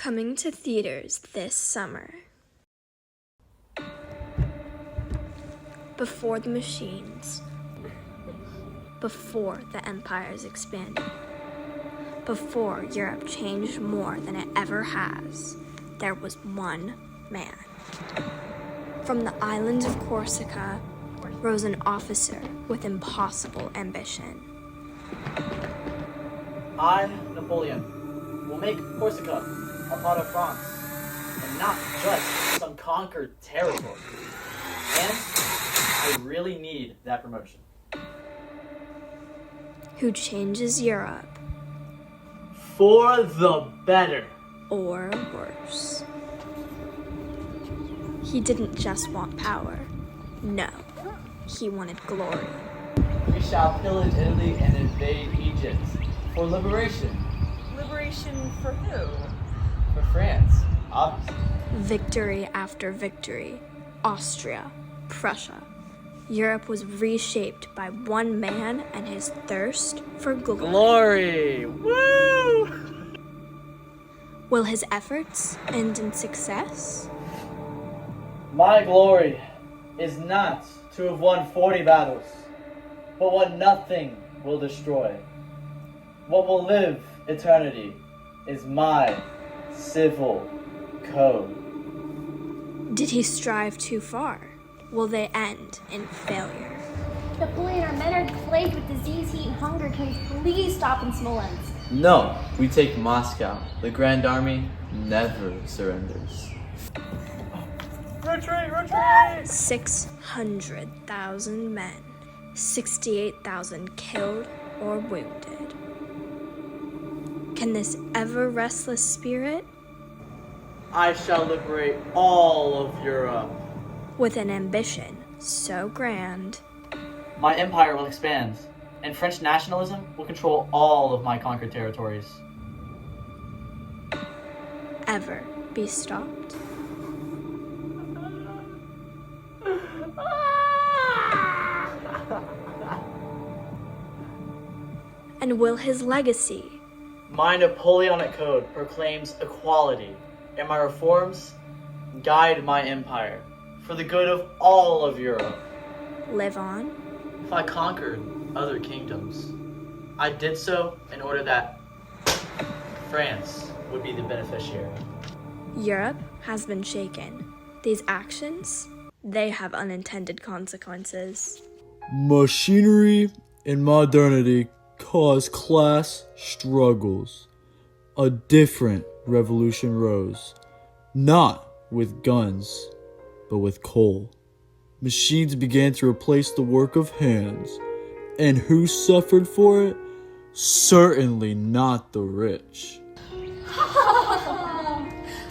Coming to theaters this summer. Before the machines. Before the empires expanded. Before Europe changed more than it ever has, there was one man. From the island of Corsica rose an officer with impossible ambition. I, Napoleon, will make Corsica a part of France, and not just some conquered territory. And I really need that promotion. Who changes Europe, For the better. or worse. He didn't just want power. No, he wanted glory. We shall pillage Italy and invade Egypt for liberation. Liberation for who? For France, obviously. Victory after victory. Austria, Prussia. Europe was reshaped by one man and his thirst for glory. Glory! Woo! Will his efforts end in success? My glory is not to have won 40 battles, but what nothing will destroy. What will live eternity is my civil code. Did he strive too far? Will they end in failure? Napoleon, our men are plagued with disease, heat, and hunger. Can we please stop in Smolensk? No, we take Moscow. The Grand Army never surrenders. Retreat! Retreat! 600,000 men, 68,000 killed or wounded. Can this ever restless spirit, I shall liberate all of Europe. with an ambition so grand, My empire will expand, and French nationalism will control all of my conquered territories. ever be stopped? And will his legacy, My Napoleonic Code proclaims equality, and my reforms guide my empire for the good of all of Europe. live on? If I conquered other kingdoms, I did so in order that France would be the beneficiary. Europe has been shaken. These actions, they have unintended consequences. Machinery and modernity cause class struggles. A different revolution rose, not with guns, but with coal. Machines began to replace the work of hands, and who suffered for it? Certainly not the rich.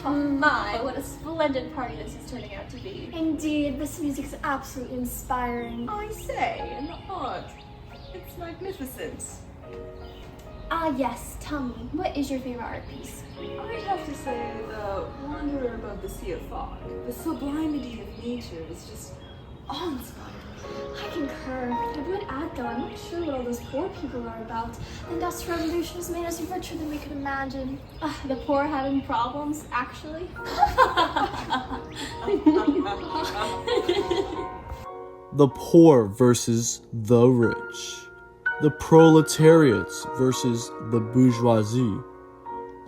Oh my, what a splendid party this is turning out to be. Indeed, this music is absolutely inspiring. I say, and the art. It's magnificent. Ah yes, tell me, what is your favorite art piece? I'd have to say the Wanderer Above the Sea of Fog. The sublimity of nature is just awe-inspiring. I concur. I would add though, I'm not sure what all those poor people are about. The Industrial Revolution has made us richer than we could imagine. The poor having problems, actually. The poor versus the rich. The proletariats versus the bourgeoisie.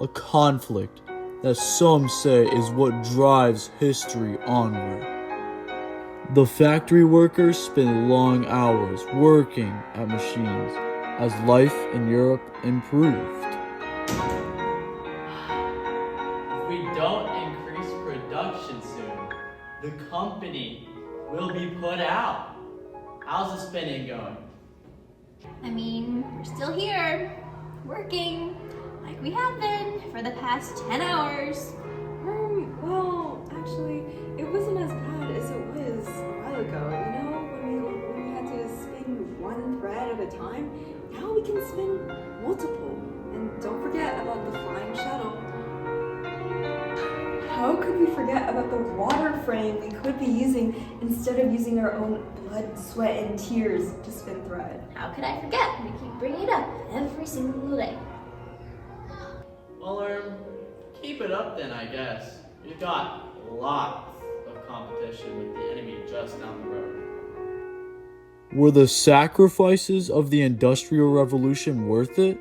A conflict that some say is what drives history onward. The factory workers spend long hours working at machines as life in Europe improved. If we don't increase production soon, the company will be put out. How's the spinning going? I mean, we're still here, working, like we have been for the past 10 hours. Well, actually, it wasn't as bad as it was a while ago. You know, when we had to spin one thread at a time. Now we can spin multiple. And don't forget about the flying shuttle. How could we forget about the water frame we could be using instead of using our own blood, sweat, and tears to spin thread? How could I forget? We keep bringing it up every single day. Well, keep keep it up then, I guess. We've got lots of competition with the enemy just down the road. Were the sacrifices of the Industrial Revolution worth it?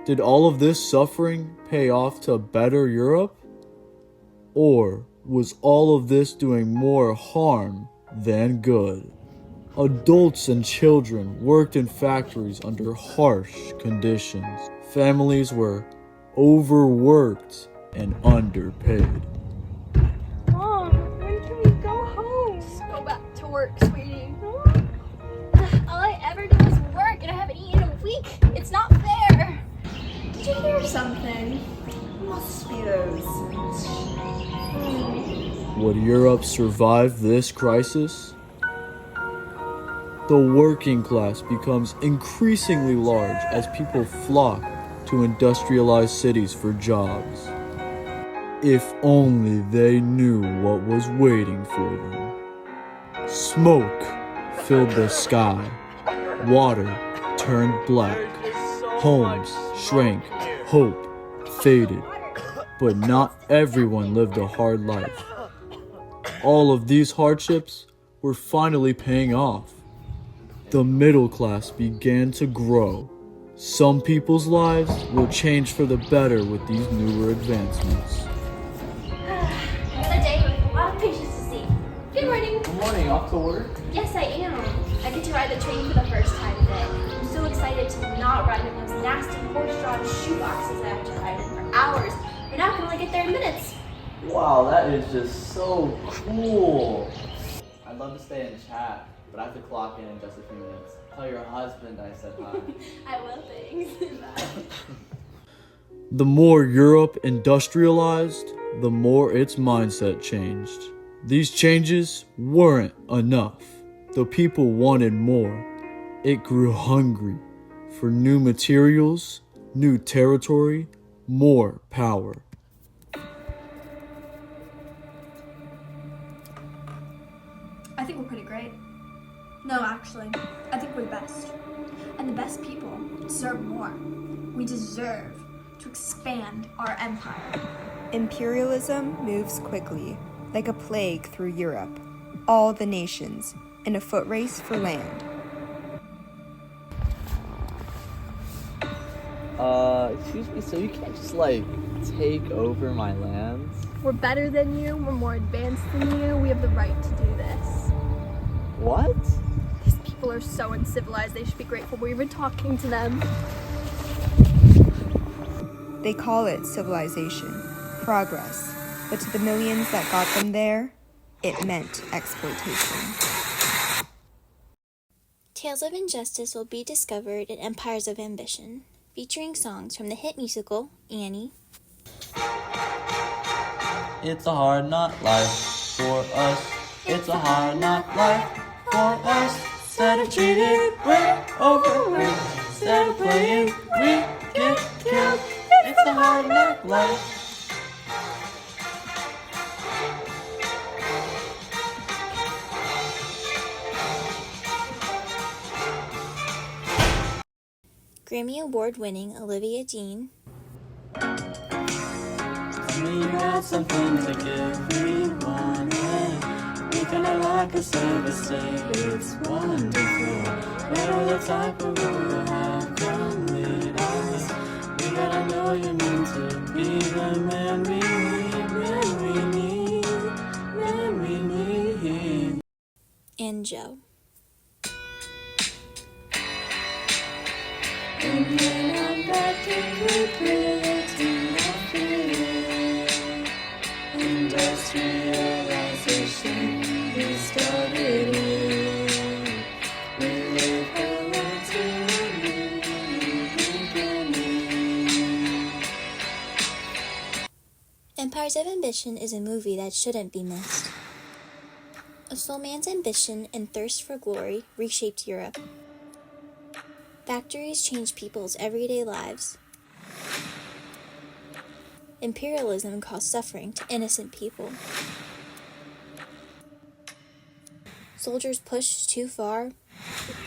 Did all of this suffering pay off to better Europe? Or was all of this doing more harm than good? Adults and children worked in factories under harsh conditions. Families were overworked and underpaid. Mom, when can we go home? Just go back to work, sweetie. All I ever do is work and I haven't eaten in a week. It's not fair. Did you hear something? Mosquitoes. Would Europe survive this crisis? The working class becomes increasingly large as people flock to industrialized cities for jobs. If only they knew what was waiting for them. Smoke filled the sky. Water turned black. Homes shrank. Hope faded. But not everyone lived a hard life. All of these hardships were finally paying off. The middle class began to grow. Some people's lives will change for the better with these newer advancements. Another day with a lot of patients to see. Good morning. Good morning, off to work? Yes, I am. I get to ride the train for the first time today. I'm so excited to not ride in those nasty horse-drawn shoeboxes I have to ride in for hours. But now I can only get there in minutes. Wow, that is just so cool. I'd love to stay and chat, but I have to clock in just a few minutes. Tell your husband I said hi. I will, thanks. Bye. The more Europe industrialized, the more its mindset changed. These changes weren't enough. The people wanted more. It grew hungry for new materials, new territory, more power. I think we're pretty great. No, actually, I think we're best. And the best people deserve more. We deserve to expand our empire. Imperialism moves quickly, like a plague through Europe, all the nations, in a foot race for land. Excuse me, so you can't just, like, take over my lands? We're better than you. We're more advanced than you. We have the right to do this. What? These people are so uncivilized. They should be grateful we're even talking to them. They call it civilization, progress, but to the millions that got them there, it meant exploitation. Tales of Injustice will be discovered in Empires of Ambition, featuring songs from the hit musical Annie. It's a hard knock life for us. It's a hard knock life for us. Instead of cheating, we're overrated. Instead of playing, we get killed. It's a hard knock life. Grammy Award-winning Olivia Dean. You got something to give me one day. We can have like a service day. It's wonderful. We're the type of people who have come lead us. We gotta know you mean to be the man we need, man we need, man we need. And Joe. And then I'm back in recreating my feeling. Industrialization, we started it. We live hello to a new beginning. Empires of Ambition is a movie that shouldn't be missed. A soul man's ambition and thirst for glory reshaped Europe. Factories changed people's everyday lives. Imperialism caused suffering to innocent people. Soldiers pushed too far.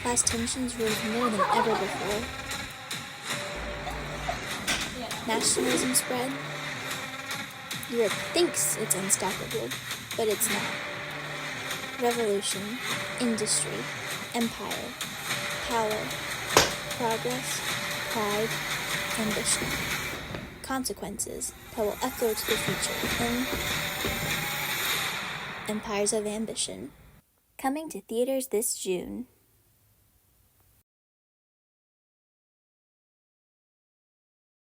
Class tensions rose more than ever before. Nationalism spread. Europe thinks it's unstoppable, but it's not. Revolution, industry, empire, power, progress, pride, ambition. Consequences that will echo to the future in Empires of Ambition. Coming to theaters this June.